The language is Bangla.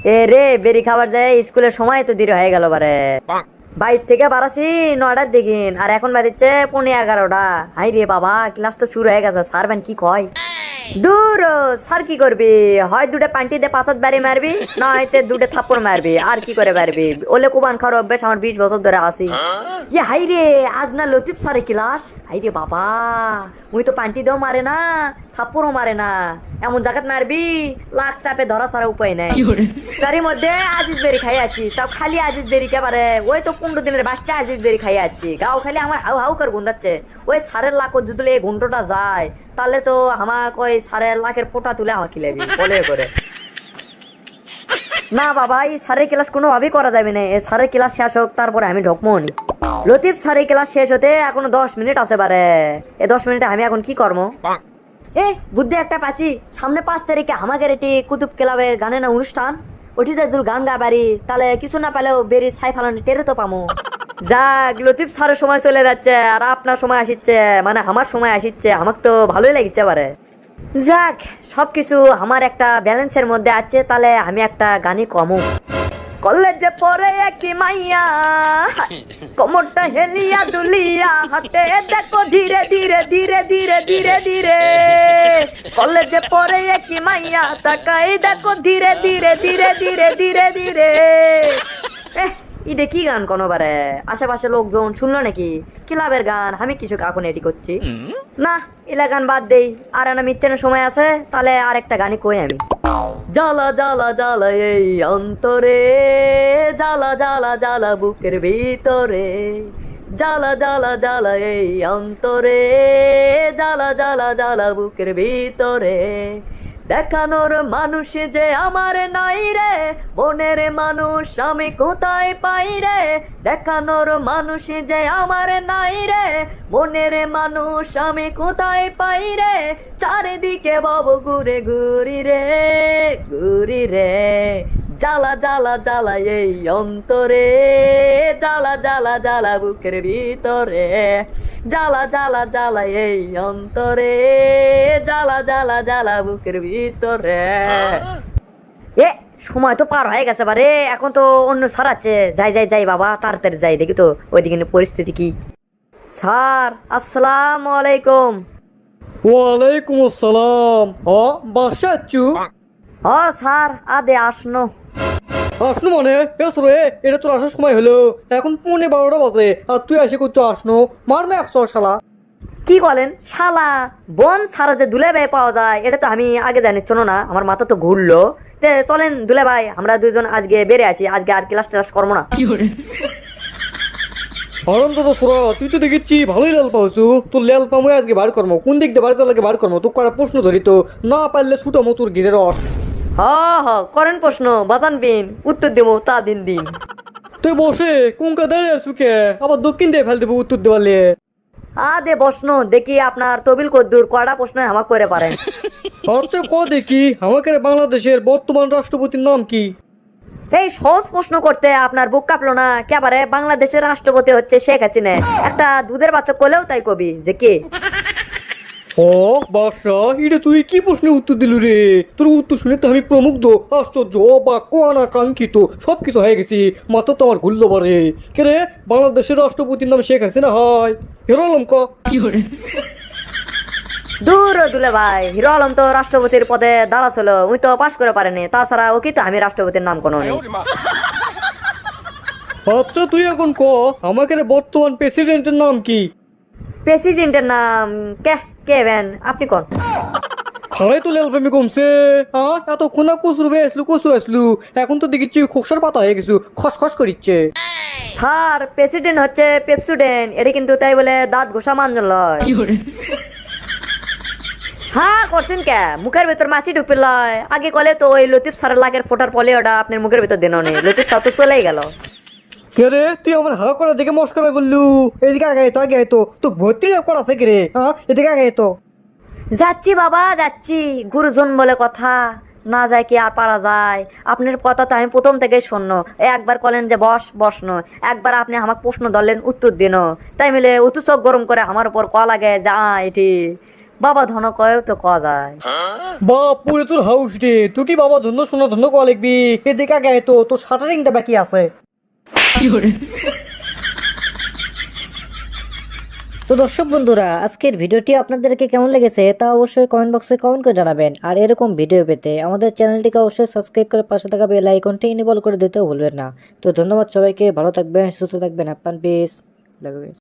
এ রে বেরি খাবার যায় স্কুলের সময় তো দেরি হয়ে গেল বারে। বাইর থেকে বাড়াছি 9টার দিকে আর এখন বাজছে 11:30। হাই রে বাবা, ক্লাস তো শুরু হয়ে গেছে। স্যার কি কয়? দূর স্যার কি করবি, হয় দুটো পান্টি দিয়ে পাঁচত বাড়ি মারবি, না হয়তো দুটো থাপ্পড় মারবি। আর কি করে মারবি? ওলে কুবান খাওয়ার অভ্যেস আমার 20 বছর ধরে আসি। ইয়ে হাই রে, আজ না লতিফ স্যারের ক্লাস। হাই রে বাবা, মুই তো পান্টি দিয়েও মারে না, থাপ্পড়ও মারে না। এমন জায়গাত মারবি লাখ চাপে ধরা ছাড়া উপায় নাই। তারই মধ্যে আজিজ বেরি খাই আছি, তাও খালি আজিজ বেরি কে পারে। ওই তো 15 দিনের বাসটা আজিজ বেরি খাই আছি, গাও খালি আমার হাউ হাউ করে গুন্দাচ্ছে। ওই সারের লাখ যদি এই ঘন্টটা যায় তাহলে তো আমাকে ওই সারের লাখের ফোঁটা তুলে আমাকে খিলাবি বলে করে। না বাবা, এই সারের ক্লাস কোনোভাবেই করা যাবে না। এই সারের ক্লাস শেষ হোক তারপরে আমি ঢুকবো নি। লতিফ সারের ক্লাস শেষ হতে এখনো 10 মিনিট আছে বারে। এই 10 মিনিটে আমি এখন কি করবো? এ বুদ্ধি একটা পাচ্ছি, সামনে 5 তারিখে আমাদের এটি কুতুব ক্লাবে গানে না অনুষ্ঠান। ওটিতে যদি গান গা বাড়ি তাহলে কিছু না পেলেও বেরি ছাই ফালানো টেরে তো পামো। যাক, লতিফ স্যারের সময় চলে যাচ্ছে আর আপনার সময় আসিচ্ছে, মানে আমার সময় আসিচ্ছে। আমাকে তো ভালোই লাগছে পারে। যাক, সবকিছু আমার একটা ব্যালেন্সের মধ্যে আছে। তাহলে আমি একটা গানই কমু। কলেজে পড়ে একই মাইয়া, কোমরটা হেলিয়া দুলিয়া, হাতে দেখো ধীরে ধীরে ধীরে ধীরে ধীরে ধীরে। কলেজে পড়ে একই মাইয়া, তাকাই দেখো ধীরে ধীরে ধীরে ধীরে ধীরে ধীরে। এটা কি গান কোনোবারে? আশেপাশে লোকজন শুনলো নাকি? ক্লাবের গান, আমি কিছু এখন এটি করছি না। এলা গান বাদ দেই, আর না মিথ্যানোর সময় আছে। তাহলে আর একটা গানই কই আমি। জ্বালা জ্বালা জ্বালা এই অন্তরে, জ্বালা জ্বালা জ্বালা বুকের ভিতরে, জ্বালা জ্বালা জ্বালা এই অন্তরে, জ্বালা জ্বালা জ্বালা বুকের ভিতরে। দেখানোর মানুষ যে আমার নাই রে, মনের মানুষ আমি কোথায় পাই রে। দেখানোর মানুষ যে আমার নাই রে, মনের মানুষ আমি কোথায় পাই রে। চারিদিকে বব ঘুরে ঘুরি রে, ঘুরি রে। জ্বালা জ্বালা জ্বালা এই অন্তরে, জ্বালা জ্বালা জ্বালা বুকের ভিতরে, জ্বালা জ্বালা জ্বালা এই অন্তরে, জ্বালা জ্বালা জ্বালা বুকের ভিতরে। এ সময় তো পার হয়ে গেছে বারে, এখন তো অন্য স্যার আছে। যাই যাই যাই বাবা, তাড়াতাড়ি যাই, দেখি তো ওইদিকে পরিস্থিতি কি। স্যার আসসালামু আলাইকুম। ওয়ালাইকুম আসসালাম। বাসা আছু? স্যার আদে আসনো। আসনো মানে এসো রে, এটা তোর আসার সময় হলো। এখন 11:30 বাজে আর তুই এসে করছো আসনো? মার না 100 শালা। কি বলেন শালা? বন সারা যে দুলে ভাই পাওয়া যায় এটা তো আমি আগে জানি, শোনো না আমার মাথা তো ঘুরলো। তে চলেন দুলে ভাই, আমরা দুইজন আজকে বেড়ে আসি। আজকে আর ক্লাস টেলাস করবো না। আনন্দ তো সুরা, তুই তো দেখেছি ভালোই লাল পাওছু। তোর লাল পামো আজকে বার করবো। কোন দিক দিয়ে বার করলে বার করবো? তোর করা প্রশ্ন ধরি তো, না পারলে ছুটো মতুর গিরে রস। হ হ করেন প্রশ্ন, বাতান দিন, উত্তর দেবো তা দিন দিন। তুই বসে কোনকা দাঁড়িয়ে আছু কে? আবার দক্ষিণ দিয়ে ফেল দেবো উত্তর দেওয়ালে। দে প্রশ্ন দেখি আপনার তবিল কদ্দুর কয়টা প্রশ্ন আমাকে করে পারেন। আচ্ছা ক দেখি, আমাকে বাংলাদেশের বর্তমান রাষ্ট্রপতির নাম কি? এই সহজ প্রশ্ন করতে আপনার বুক কাঁপলো না কেবারে? বাংলাদেশের রাষ্ট্রপতি হচ্ছে শেখ হাসিনা। একটা দুধের বাচ্চা করলেও তাই কবি যে কে। বাদশা, এটা তুই কি প্রশ্নের উত্তর দিলু রে? তোর উত্তর শুনে তো আমি প্রমুগ্ধ, আশ্চর্য, অবাক, অনাকাঙ্ক্ষিত সবকিছু হয়ে গেছি। মাথা তো আমার ঘুরলো বারে। কে রে, বাংলাদেশের রাষ্ট্রপতির নাম শেখ হাসিনা হয়? হিরো আলম ক? দূর দুলে ভাই, হিরো আলম তো রাষ্ট্রপতির পদে দাঁড়াছিল, উনি তো পাশ করে পারেনি। তাছাড়া ও কি তো আমি রাষ্ট্রপতির নাম কোনো নেই। আচ্ছা তুই এখন ক, আমাকে বর্তমান প্রেসিডেন্টের নাম কি? প্রেসিডেন্টের নাম কে কে বেন আপনি কোন? খালাই তো লেল প্রেমে কমছে। এত খোনা কচুর বে আসলু, কচু আসলু, এখন তো দেখেছি খোকসার পাতা হয়ে গেছু, খসখস করিচ্ছে। স্যার প্রেসিডেন্ট হচ্ছে পেপসুডেন্ট, এটা কিন্তু তাই বলে দাঁত ঘোষা মানজন লয়। হ্যাঁ করছেন কে? মুখের ভিতর মাছি ঢুকবে লয়। আগে কলে তো ওই লতিফ স্যারের লাগের ফোটার পলে ওটা আপনার মুখের ভিতর দেন নেই। লতিফ স্যার তো চলেই গেল। কে রে, তুই আমার হা করা দেখে মস্করা করলু? এদিকে আগে তো, আগে তো তো ভর্তি করাছে কে রে? এদিকে আগে তো। যাচ্ছি বাবা যাচ্ছি, গুরুজন বলে কথা না যায় কি আর পারা যায়? আপনার কথা তো আমি প্রথম থেকে শুননো। একবার কলেন যে বস বসনো, একবার আপনি আমাকে প্রশ্ন ধরলেন উত্তর দিন, তাই মিলে উতু চোখ গরম করে আমার উপর ক লাগে যা এটি বাবা ধন কয়েও তো কয়া যায়। বাপ পুরে তোর হাউস রে, তুই কি বাবা ধন্য সোনা ধন্য কয়া লিখবি? এদিকে আগে তো তোর শাটারিংটা বাকি আছে। তো দর্শক বন্ধুরা, আজকের ভিডিওটি আপনাদেরকে কেমন লেগেছে তা অবশ্যই কমেন্ট বক্সে কমেন্ট করে জানাবেন। আর এরকম ভিডিও পেতে আমাদের চ্যানেলটিকে অবশ্যই সাবস্ক্রাইব করে পাশে থাকা বেল আইকনটি ইনেবল করে দিতেও ভুলবেন না। তো ধন্যবাদ সবাইকে, ভালো থাকবেন, সুস্থ থাকবেন, আপনার পিস।